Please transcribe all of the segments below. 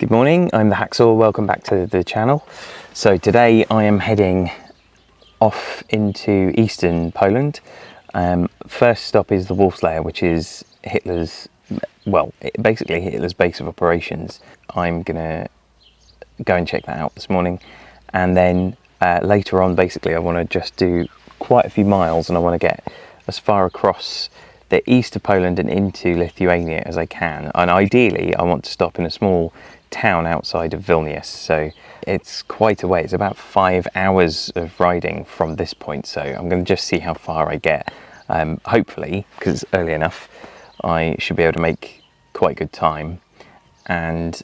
Good morning, I'm the Hacksaw, welcome back to the channel. So today I am heading off into eastern Poland. First stop is the Lair, which is basically Hitler's base of operations. I'm gonna go and check that out this morning, and then later on basically I want to just do quite a few miles, and I want to get as far across the east of Poland and into Lithuania as I can, and ideally I want to stop in a small town outside of Vilnius. So it's quite a way, it's about 5 hours of riding from this point, so I'm going to just see how far I get. Hopefully, because it's early enough, I should be able to make quite good time and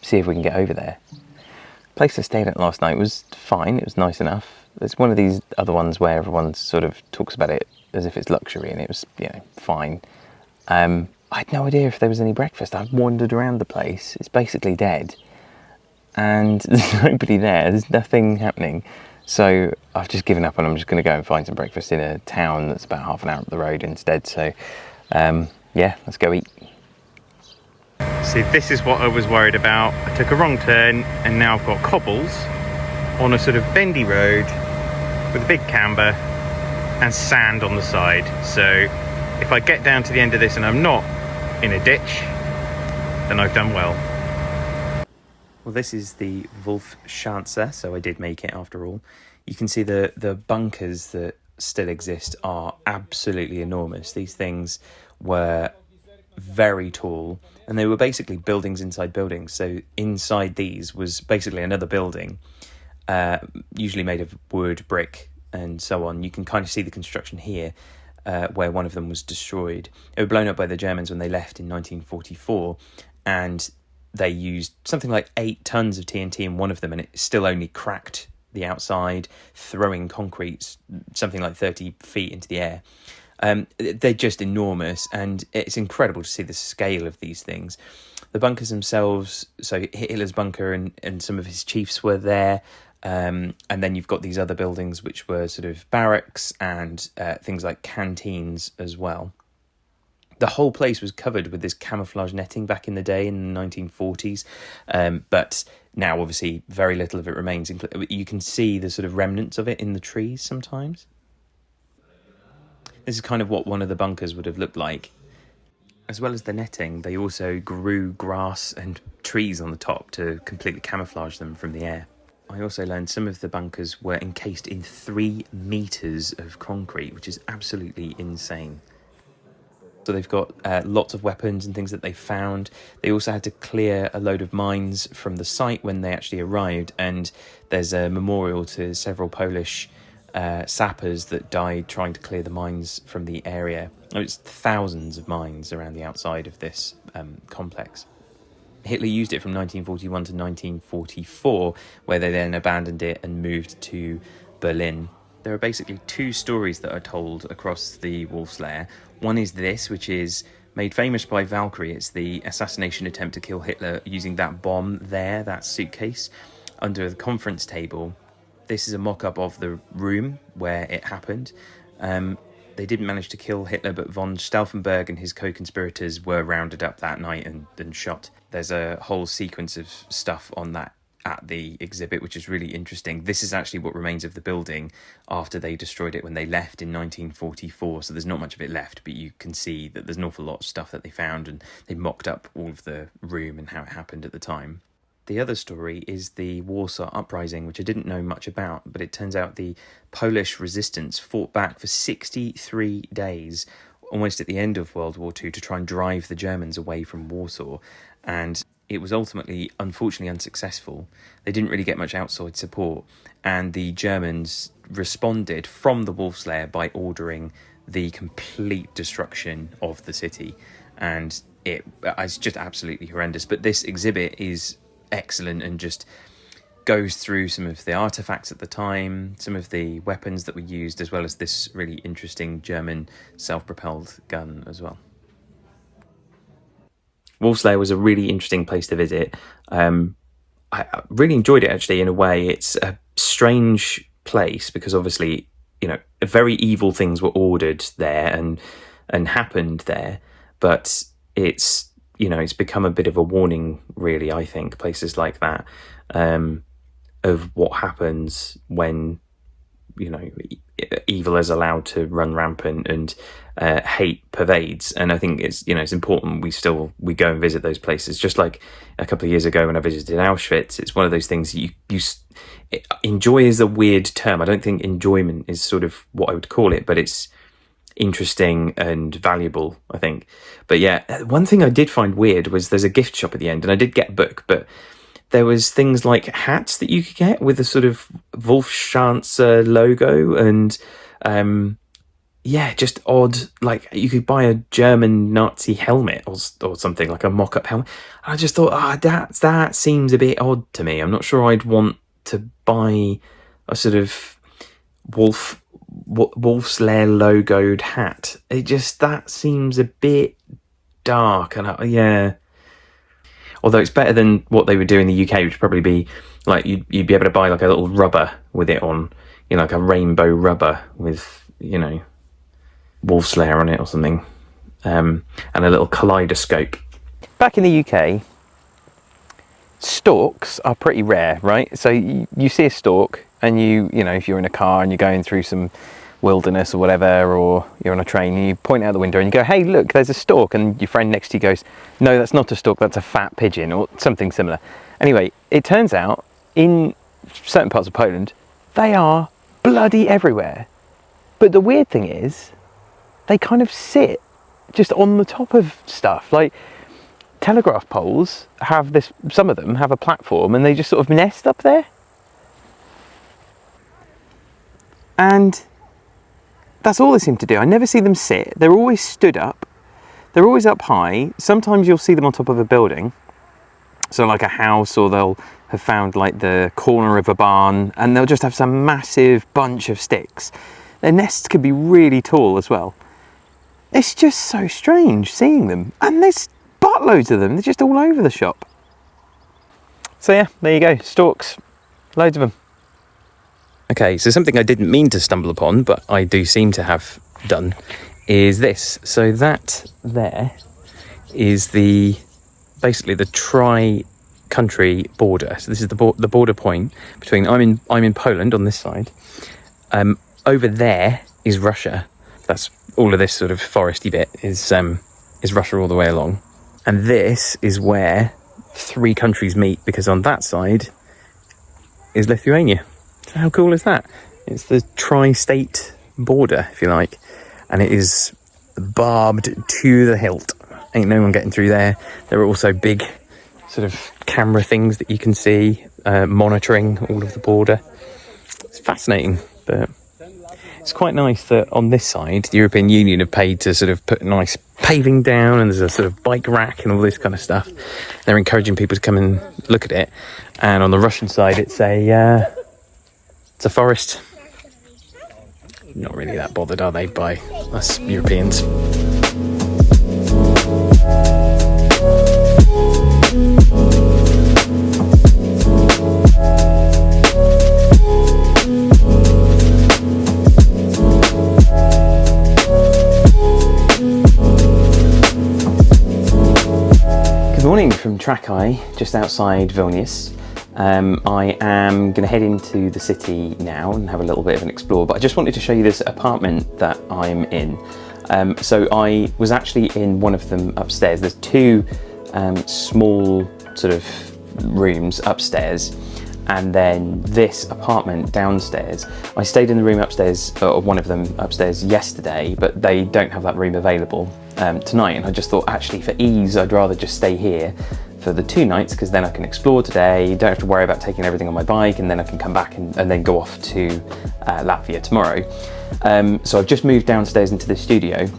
see if we can get over there. The place I stayed at last night was fine, it was nice enough. It's one of these other ones where everyone sort of talks about it as if it's luxury, and it was, fine. I had no idea if there was any breakfast. I've wandered around the place, it's basically dead, and there's nobody there, there's nothing happening. So I've just given up, and I'm just going to go and find some breakfast in a town that's about half an hour up the road instead. So yeah, let's go eat. See, this is what I was worried about. I took a wrong turn and now I've got cobbles on a sort of bendy road with a big camber and sand on the side. So if I get down to the end of this and I'm not in a ditch, then I've done well. Well, this is the Wolfschanze, so I did make it after all. You can see the bunkers that still exist are absolutely enormous. These things were very tall, and they were basically buildings inside buildings. So inside these was basically another building, usually made of wood, brick, and so on. You can kind of see the construction here, where one of them was destroyed. It was blown up by the Germans when they left in 1944, and they used something like 8 tons of TNT in one of them, and it still only cracked the outside, throwing concrete something like 30 feet into the air. They're just enormous, and it's incredible to see the scale of these things. The bunkers themselves, so Hitler's bunker and some of his chiefs were there, and then you've got these other buildings which were sort of barracks and things like canteens as well. The whole place was covered with this camouflage netting back in the day in the 1940s, but now obviously very little of it remains. You can see the sort of remnants of it in the trees sometimes. This is kind of what one of the bunkers would have looked like. As well as the netting, they also grew grass and trees on the top to completely camouflage them from the air. I also learned some of the bunkers were encased in 3 meters of concrete, which is absolutely insane. So they've got lots of weapons and things that they found. They also had to clear a load of mines from the site when they actually arrived, and there's a memorial to several Polish sappers that died trying to clear the mines from the area. It's thousands of mines around the outside of this complex. Hitler used it from 1941 to 1944, where they then abandoned it and moved to Berlin. There are basically 2 stories that are told across the Wolf's Lair. One is this, which is made famous by Valkyrie. It's the assassination attempt to kill Hitler using that bomb there, that suitcase, under the conference table. This is a mock-up of the room where it happened. They didn't manage to kill Hitler, but von Stauffenberg and his co-conspirators were rounded up that night and shot. There's a whole sequence of stuff on that at the exhibit, which is really interesting. This is actually what remains of the building after they destroyed it when they left in 1944, so there's not much of it left, but you can see that there's an awful lot of stuff that they found, and they mocked up all of the room and how it happened at the time. The other story is the Warsaw Uprising, which I didn't know much about, but it turns out the Polish resistance fought back for 63 days, almost at the end of World War II, to try and drive the Germans away from Warsaw, and it was ultimately, unfortunately, unsuccessful. They didn't really get much outside support, and the Germans responded from the Wolf's Lair by ordering the complete destruction of the city, and it's just absolutely horrendous. But this exhibit is excellent and just goes through some of the artifacts at the time, some of the weapons that were used, as well as this really interesting German self-propelled gun as well. Wolf's Lair was a really interesting place to visit. I really enjoyed it, actually, in a way. It's a strange place because obviously, very evil things were ordered there and happened there, but it's you know, it's become a bit of a warning, really, I think, places like that, of what happens when, you know, evil is allowed to run rampant and hate pervades. And I think it's, you know, it's important we go and visit those places. Just like a couple of years ago when I visited Auschwitz, it's one of those things enjoy is a weird term. I don't think enjoyment is sort of what I would call it, but it's interesting and valuable, I think. But yeah, one thing I did find weird was there's a gift shop at the end, and I did get a book, but there was things like hats that you could get with a sort of Wolfschanze logo, and just odd, like you could buy a German Nazi helmet or something, like a mock-up helmet. I just thought, that seems a bit odd to me. I'm not sure I'd want to buy a sort of Wolf's Lair logoed hat. That seems a bit dark, and although it's better than what they would do in the UK, which would probably be like you'd be able to buy like a little rubber with it on, you know, like a rainbow rubber with, you know, Wolf's Lair on it or something, and a little kaleidoscope. Back in the UK, storks are pretty rare, right? So you see a stork, and you know, if you're in a car and you're going through some wilderness or whatever, or you're on a train and you point out the window and you go, hey, look, there's a stork, and your friend next to you goes, no, that's not a stork, that's a fat pigeon, or something similar. Anyway, it turns out in certain parts of Poland they are bloody everywhere, but the weird thing is they kind of sit just on the top of stuff. Like telegraph poles have this, some of them have a platform, and they just sort of nest up there. And that's all they seem to do. I never see them sit. They're always stood up. They're always up high. Sometimes you'll see them on top of a building, so like a house, or they'll have found like the corner of a barn, and they'll just have some massive bunch of sticks. Their nests can be really tall as well. It's just so strange seeing them, and there's buttloads of them. They're just all over the shop. So yeah, there you go, storks, loads of them. Okay, so something I didn't mean to stumble upon, but I do seem to have done, is this. So that there is basically the tri-country border. So this is the border point between, I'm in Poland on this side. Over there is Russia. That's all of this sort of foresty bit is Russia all the way along. And this is where 3 countries meet, because on that side is Lithuania. So how cool is that? It's the tri-state border, if you like, and it is barbed to the hilt. Ain't no one getting through there. There are also big sort of camera things that you can see monitoring all of the border. It's fascinating, but it's quite nice that on this side the European Union have paid to sort of put nice paving down, and there's a sort of bike rack and all this kind of stuff. They're encouraging people to come and look at it. And on the Russian side, it's a forest. Not really that bothered, are they, by us Europeans? Good morning from Trakai, just outside Vilnius. I am going to head into the city now and have a little bit of an explore, but I just wanted to show you this apartment that I'm in. So I was actually in one of them upstairs. There's 2 small sort of rooms upstairs, and then this apartment downstairs. I stayed in the room upstairs, or one of them upstairs yesterday, but they don't have that room available tonight, and I just thought, actually, for ease, I'd rather just stay here for the 2 nights, because then I can explore today, don't have to worry about taking everything on my bike, and then I can come back and then go off to Latvia tomorrow. So I've just moved downstairs into the studio.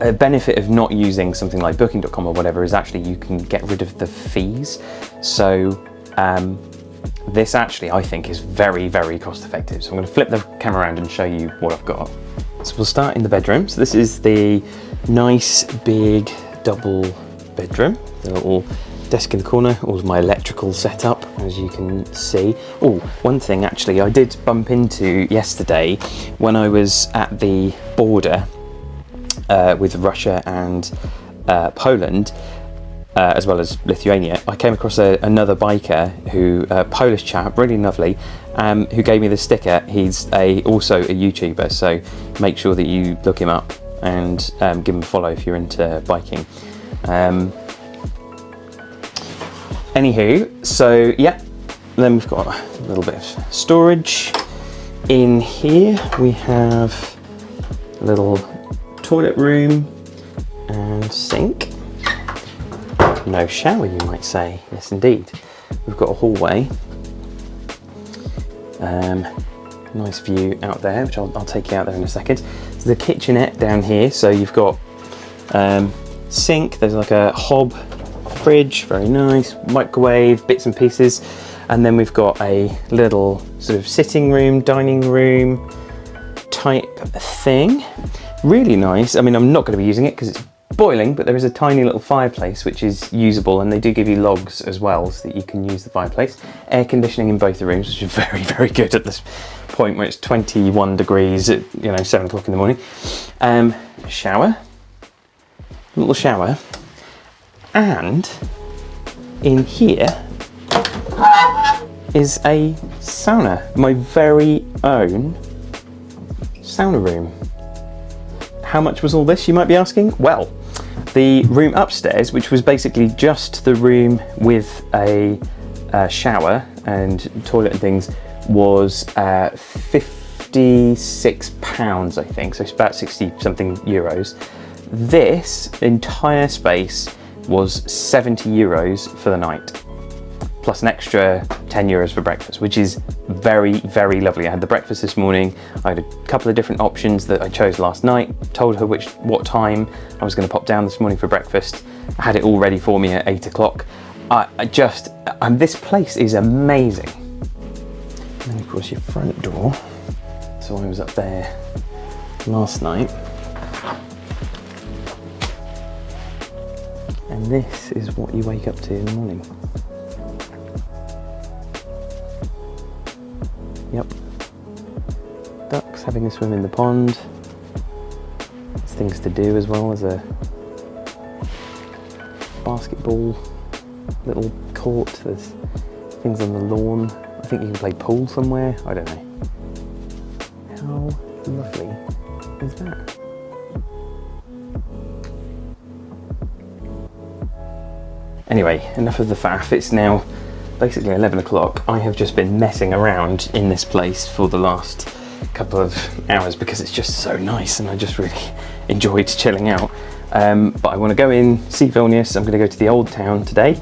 A benefit of not using something like booking.com or whatever is actually you can get rid of the fees. So this actually, I think, is very, very cost effective. So I'm going to flip the camera around and show you what I've got. So we'll start in the bedroom. So this is the nice big double bedroom. The little desk in the corner, all of my electrical setup, as you can see. Oh, one thing actually I did bump into yesterday when I was at the border with Russia and Poland. as well as Lithuania, I came across another biker who, a Polish chap, really lovely, who gave me the sticker. He's also a YouTuber, so make sure that you look him up and give him a follow if you're into biking. Anywho, so yeah, then we've got a little bit of storage. In here we have a little toilet room and sink. No shower, you might say. Yes, indeed. We've got a hallway. Nice view out there, which I'll take you out there in a second. There's the kitchenette down here. So you've got sink. There's like a hob, fridge, very nice. Microwave, bits and pieces. And then we've got a little sort of sitting room, dining room type thing. Really nice. I mean, I'm not going to be using it because it's boiling, but there is a tiny little fireplace which is usable, and they do give you logs as well so that you can use the fireplace. Air conditioning in both the rooms, which is very, very good at this point where it's 21 degrees at 7 o'clock in the morning. Shower, little shower, and in here is a sauna, my very own sauna room. How much was all this, you might be asking? Well, the room upstairs, which was basically just the room with a shower and toilet and things, was £56, I think, so it's about 60 something euros. This entire space was €70 for the night, plus an extra €10 for breakfast, which is very, very lovely. I had the breakfast this morning. I had a couple of different options that I chose last night, told her what time I was going to pop down this morning for breakfast. I had it all ready for me at 8 o'clock. This place is amazing. And then of course your front door. So I was up there last night. And this is what you wake up to in the morning. Yep. Ducks having a swim in the pond. There's things to do as well. As a basketball little court. There's things on the lawn. I think you can play pool somewhere. I don't know. How lovely is that? Anyway, enough of the faff. It's now basically 11 o'clock. I have just been messing around in this place for the last couple of hours because it's just so nice and I just really enjoyed chilling out. But I want to go in, see Vilnius. I'm going to go to the old town today,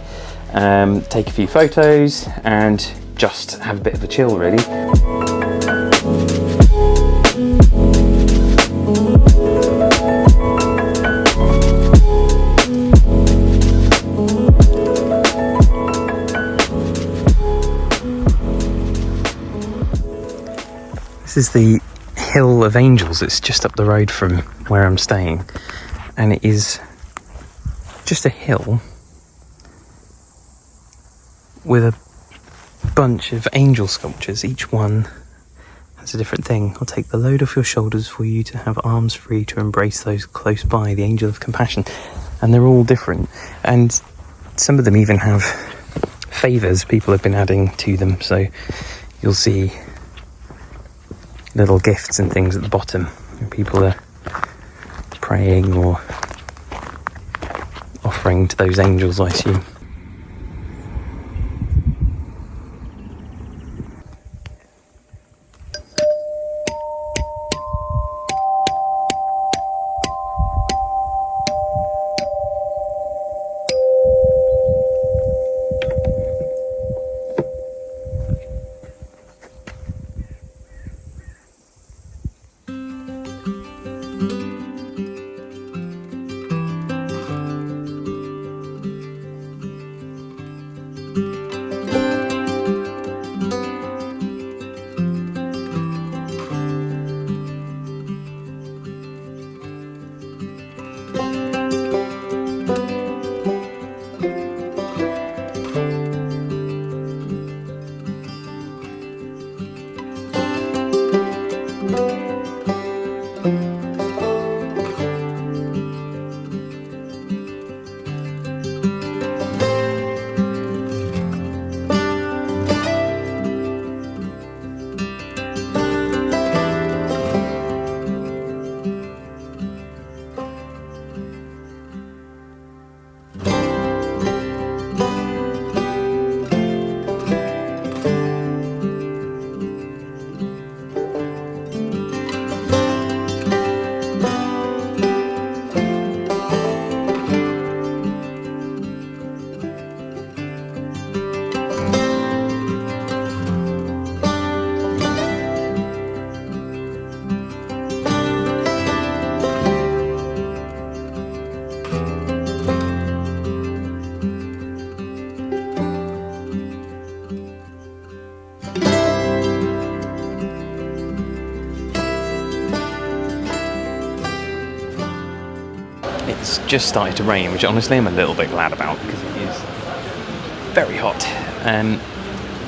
take a few photos and just have a bit of a chill really. This is the Hill of Angels. It's just up the road from where I'm staying, and it is just a hill with a bunch of angel sculptures. Each one has a different thing. I'll take the load off your shoulders for you to have arms free to embrace those close by, the angel of compassion. And they're all different, and some of them even have favours people have been adding to them, so you'll see little gifts and things at the bottom. People are praying or offering to those angels, I assume. it's just started to rain, which honestly I'm a little bit glad about because it is very hot.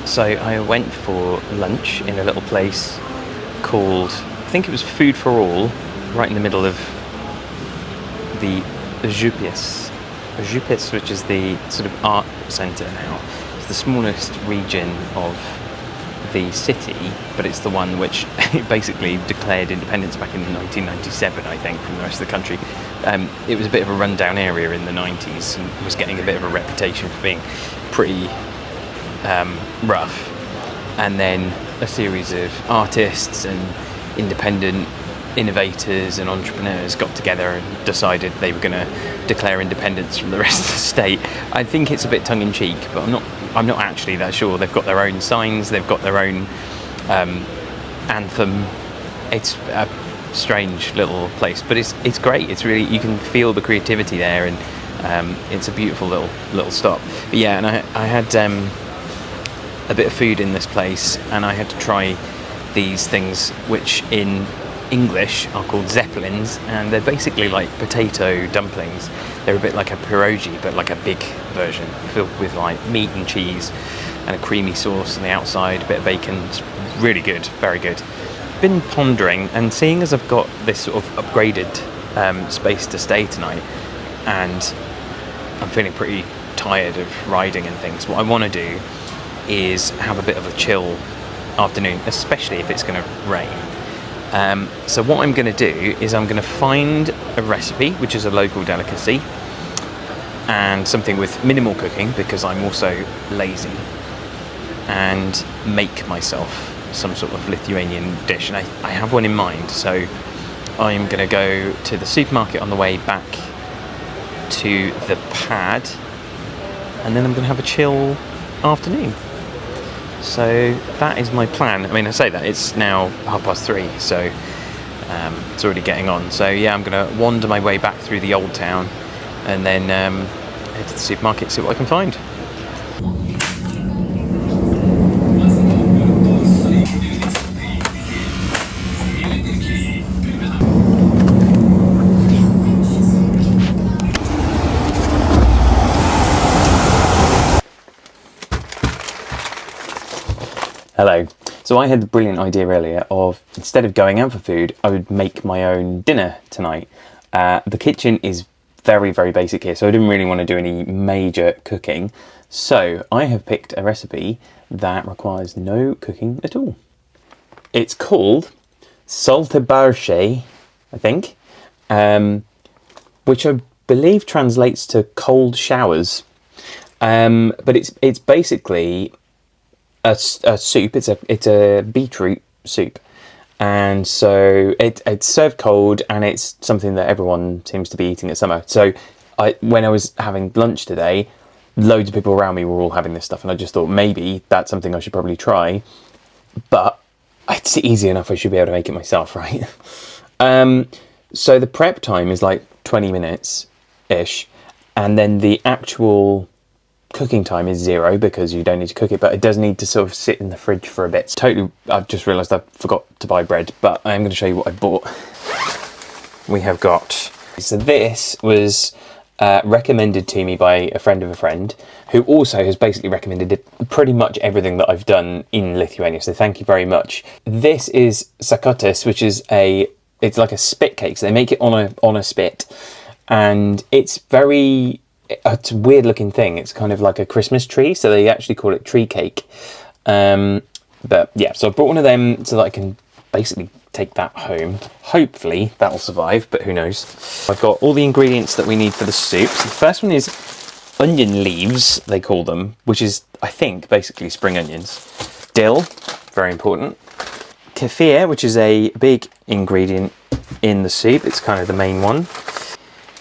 So I went for lunch in a little place called, I think it was Food for All, right in the middle of the Župis, which is the sort of art centre now. It's the smallest region of the city, but it's the one which basically declared independence back in 1997, I think, from the rest of the country. It was a bit of a rundown area in the 90s and was getting a bit of a reputation for being pretty rough. And then a series of artists and independent innovators and entrepreneurs got together and decided they were going to declare independence from the rest of the state. I think it's a bit tongue-in-cheek, but I'm not actually that sure. They've got their own signs, they've got their own anthem. It's a strange little place, but it's great. It's really, you can feel the creativity there, and it's a beautiful little stop. But yeah, and I had a bit of food in this place, and I had to try these things which in English are called zeppelins, and they're basically like potato dumplings. They're a bit like a pierogi, but like a big version, filled with like meat and cheese and a creamy sauce on the outside, a bit of bacon. It's really good, very good. Been pondering, and seeing as I've got this sort of upgraded space to stay tonight, and I'm feeling pretty tired of riding and things, what I want to do is have a bit of a chill afternoon, especially if it's going to rain. So what I'm going to do is I'm going to find a recipe which is a local delicacy and something with minimal cooking, because I'm also lazy, and make myself some sort of Lithuanian dish, and I have one in mind. So I'm going to go to the supermarket on the way back to the pad, and then I'm going to have a chill afternoon. So that is my plan. I mean, I say that, it's now 3:30, so it's already getting on. So yeah, I'm going to wander my way back through the old town, and then head to the supermarket, see what I can find. Hello. So I had the brilliant idea earlier of, instead of going out for food, I would make my own dinner tonight. The kitchen is very, very basic here, so I didn't really want to do any major cooking. So I have picked a recipe that requires no cooking at all. It's called Šaltibarščiai, I think, which I believe translates to cold showers. But it's basically a soup. It's a beetroot soup, and so it's served cold, and it's something that everyone seems to be eating at summer. So when I was having lunch today, loads of people around me were all having this stuff, and I just thought maybe that's something I should probably try. But it's easy enough, I should be able to make it myself, right? So the prep time is like 20 minutes ish, and then the actual cooking time is 0, because you don't need to cook it, but it does need to sort of sit in the fridge for a bit. Totally, I've just realised I forgot to buy bread, but I am going to show you what I bought. We have got, so this was recommended to me by a friend of a friend, who also has basically recommended pretty much everything that I've done in Lithuania, so thank you very much. This is sakotis, which is it's like a spit cake, so they make it on a spit, and it's a weird looking thing. It's kind of like a Christmas tree, so they actually call it tree cake. But yeah, so I brought one of them so that I can basically take that home. Hopefully that'll survive, but who knows. I've got all the ingredients that we need for the soup. So the first one is onion leaves, they call them, which is, I think, basically spring onions. Dill, very important. Kefir, which is a big ingredient in the soup. It's kind of the main one.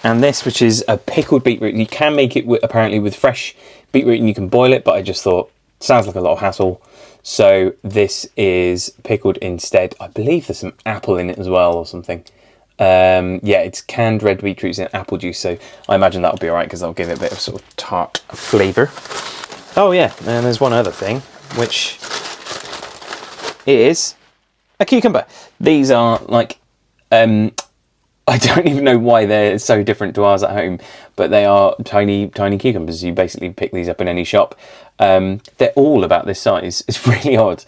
And this, which is a pickled beetroot. You can make it apparently with fresh beetroot, and you can boil it, but I just thought, sounds like a lot of hassle. So this is pickled instead. I believe there's some apple in it as well or something. Yeah, it's canned red beetroots in apple juice, so I imagine that'll be all right, because that'll give it a bit of sort of tart flavour. Oh yeah, and there's one other thing, which is a cucumber. These are like I don't even know why they're so different to ours at home, but they are tiny cucumbers. You basically pick these up in any shop. They're all about this size. It's really odd.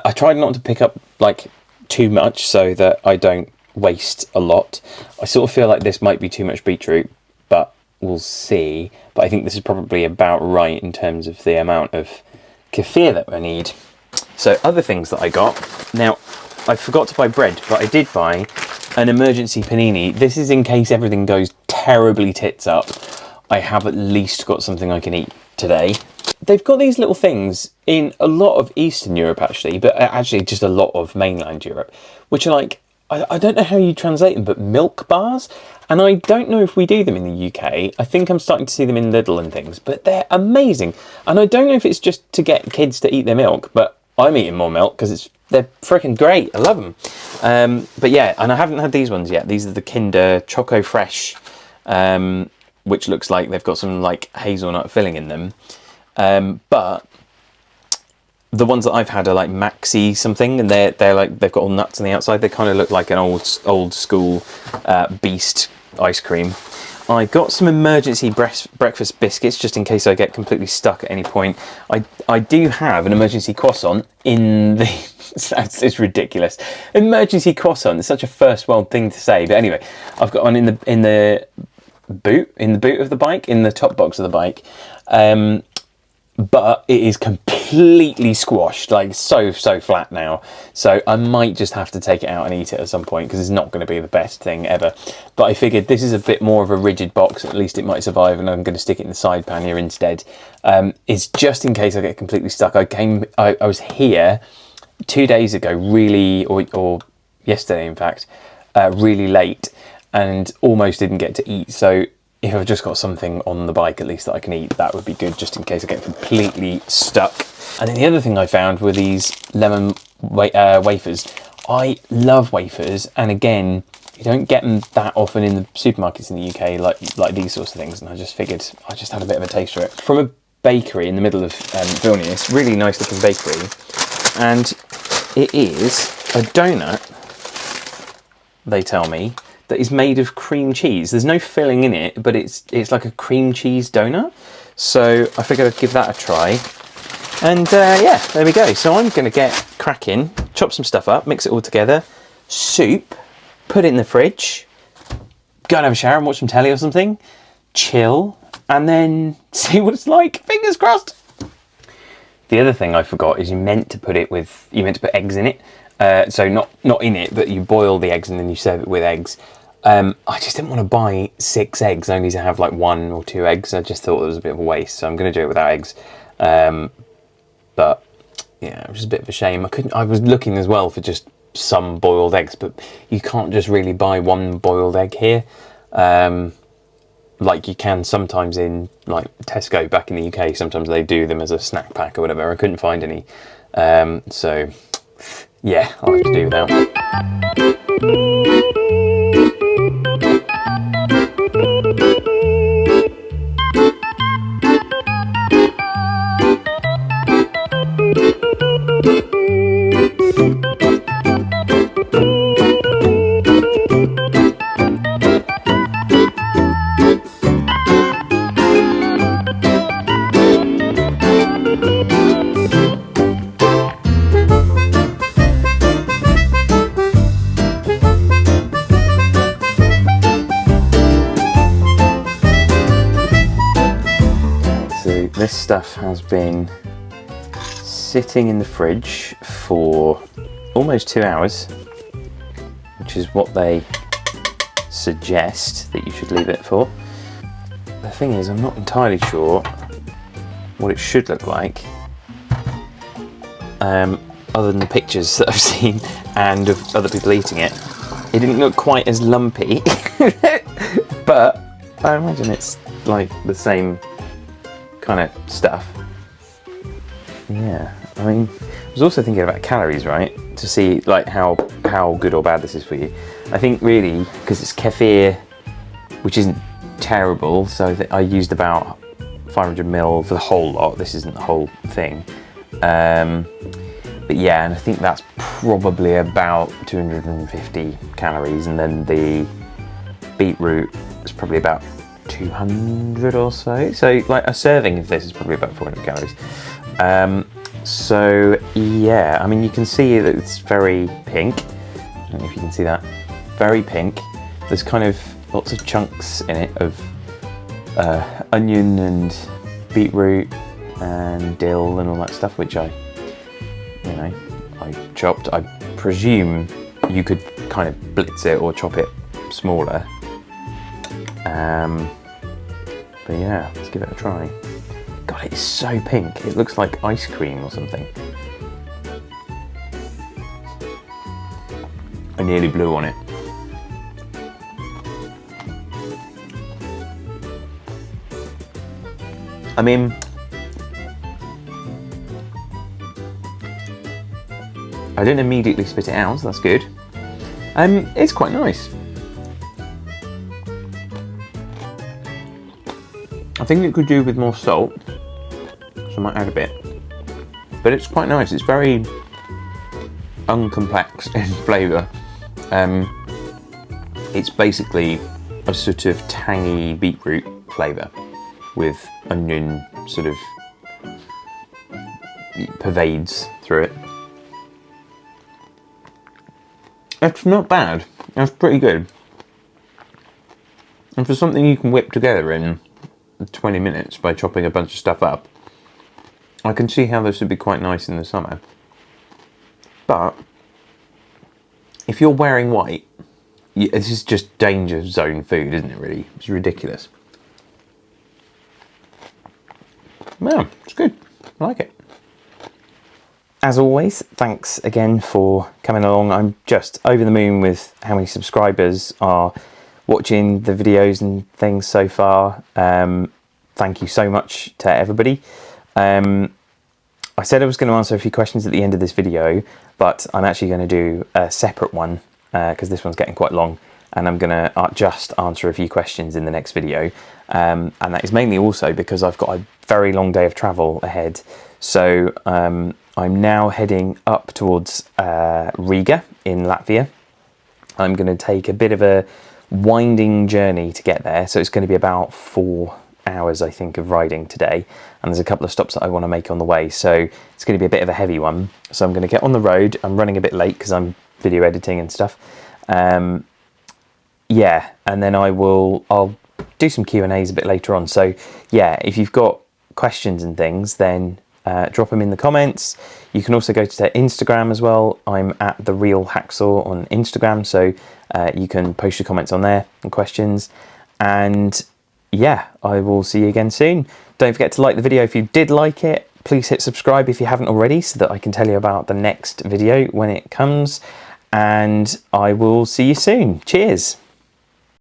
I tried not to pick up like too much so that I don't waste a lot. I sort of feel like this might be too much beetroot, but we'll see. But I think this is probably about right in terms of the amount of kefir that I need. So other things that I got. Now, I forgot to buy bread, but I did buy an emergency panini. This is in case everything goes terribly tits up. I have at least got something I can eat today. They've got these little things in a lot of Eastern Europe actually, but actually just a lot of mainland Europe, which are like, I don't know how you translate them, but milk bars. And I don't know if we do them in the UK. I think I'm starting to see them in Lidl and things, but they're amazing. And I don't know if it's just to get kids to eat their milk, but I'm eating more milk because they're freaking great. I love them. But yeah, and I haven't had these ones yet. These are the Kinder Choco Fresh, which looks like they've got some like hazelnut filling in them. But the ones that I've had are like Maxi something, and they're like, they've got all nuts on the outside. They kind of look like an old school Beast ice cream. I got some emergency breakfast biscuits just in case I get completely stuck at any point. I do have an emergency croissant in the... it's ridiculous. Emergency croissant is such a first world thing to say, but anyway, I've got one in the boot of the bike, in the top box of the bike. But it is completely squashed, like so flat now. So I might just have to take it out and eat it at some point because it's not going to be the best thing ever. But I figured this is a bit more of a rigid box, at least it might survive, and I'm going to stick it in the side pannier instead. It's just in case I get completely stuck. I was here 2 days ago, really, or yesterday in fact, really late, and almost didn't get to eat. So if I've just got something on the bike at least that I can eat, that would be good, just in case I get completely stuck. And then the other thing I found were these lemon wafers. I love wafers, and again, you don't get them that often in the supermarkets in the UK, like these sorts of things, and I just figured I just had a bit of a taste for it. From a bakery in the middle of Vilnius, really nice looking bakery, and it is a donut, they tell me, that is made of cream cheese. There's no filling in it, but it's like a cream cheese donut. So I figured I'd give that a try. And yeah, there we go. So I'm gonna get cracking, chop some stuff up, mix it all together, soup, put it in the fridge, go and have a shower and watch some telly or something, chill, and then see what it's like. Fingers crossed. The other thing I forgot is you meant to put eggs in it. So not in it, but you boil the eggs and then you serve it with eggs. I just didn't want to buy 6 eggs only to have like 1 or 2 eggs. I just thought it was a bit of a waste, so I'm going to do it without eggs. But yeah, it was just a bit of a shame. I was looking as well for just some boiled eggs, but you can't just really buy 1 boiled egg here. Like you can sometimes in like Tesco back in the UK. Sometimes they do them as a snack pack or whatever. I couldn't find any. So yeah, I'll have to do without. This stuff has been sitting in the fridge for almost 2 hours, which is what they suggest that you should leave it for. The thing is, I'm not entirely sure what it should look like, other than the pictures that I've seen and of other people eating it. It didn't look quite as lumpy, but I imagine it's like the same kind of stuff. Yeah, I mean, I was also thinking about calories, right? To see like how good or bad this is for you. I think really, because it's kefir, which isn't terrible, so I used about 500 ml for the whole lot. This isn't the whole thing. But yeah, and I think that's probably about 250 calories, and then the beetroot is probably about 200 or so. So like a serving of this is probably about 400 calories. So yeah, I mean, you can see that it's very pink. I don't know if you can see that. Very pink. There's kind of lots of chunks in it of onion and beetroot and dill and all that stuff, which I chopped. I presume you could kind of blitz it or chop it smaller. But yeah, let's give it a try. God, it's so pink. It looks like ice cream or something. I nearly blew on it. I mean, I didn't immediately spit it out, so that's good. It's quite nice. I think it could do with more salt, so I might add a bit. But it's quite nice. It's very uncomplex in flavour. It's basically a sort of tangy beetroot flavour with onion sort of pervades through it. It's not bad. It's pretty good. And for something you can whip together in 20 minutes by chopping a bunch of stuff up, I can see how this would be quite nice in the summer. But if you're wearing white, this is just danger zone food, isn't it, really? It's ridiculous. Well, it's good. I like it. As always, thanks again for coming along. I'm just over the moon with how many subscribers are watching the videos and things so far. Thank you so much to everybody. I said I was going to answer a few questions at the end of this video, but I'm actually going to do a separate one because this one's getting quite long, and I'm going to just answer a few questions in the next video. And that is mainly also because I've got a very long day of travel ahead. So I'm now heading up towards Riga in Latvia. I'm going to take a bit of a winding journey to get there. So it's going to be about 4 hours, I think, of riding today. And there's a couple of stops that I want to make on the way. So it's going to be a bit of a heavy one. So I'm going to get on the road. I'm running a bit late because I'm video editing and stuff. Yeah, and then I'll do some Q&As a bit later on. So yeah, if you've got questions and things, then drop them in the comments. You can also go to Instagram as well. I'm at The Real Hacksaw on Instagram, so you can post your comments on there and questions. And yeah, I will see you again soon. Don't forget to like the video if you did like it. Please hit subscribe if you haven't already, so that I can tell you about the next video when it comes. And I will see you soon. Cheers.